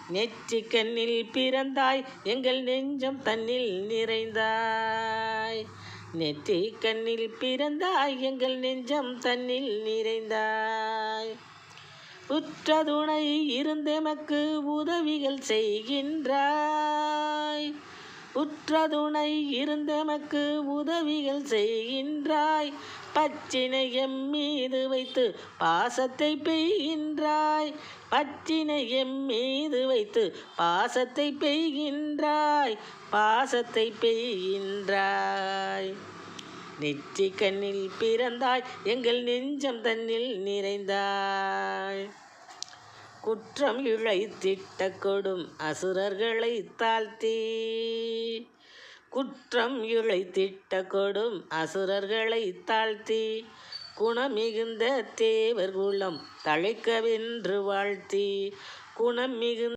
நெற்றிக் கண்ணில் பிறந்தாய் எங்கள் நெஞ்சம் தன்னில் நிறைந்தாய். நெற்றிக் கண்ணில் பிறந்தாய் எங்கள் நெஞ்சம் தன்னில் நிறைந்தாய். உற்ற துணை இருந்தெமக்கு உதவிகள் செய்கின்றாய். உற்ற துணை இருந்தெமக்கு உதவிகள் செய்கின்றாய். பச்சினை எம்மீது வைத்து பாசத்தை பெய்கின்றாய். பச்சினை எம்மீது வைத்து பாசத்தை பெய்கின்றாய். பாசத்தை பெய்கின்றாய். நெற்றிக் கண்ணில் பிறந்தாய் எங்கள் நெஞ்சம் தன்னில் நிறைந்தாய். குற்றம் இழைத்திட்ட கொடும் அசுரர்களை தாழ்த்தி. குற்றம் இழைத்திட்ட கொடும் அசுரர்களை தாழ்த்தி. குணமிகுந்த தேவர் குலம் தழைக்கவென்று வாழ்த்தி. குணமிகுந்த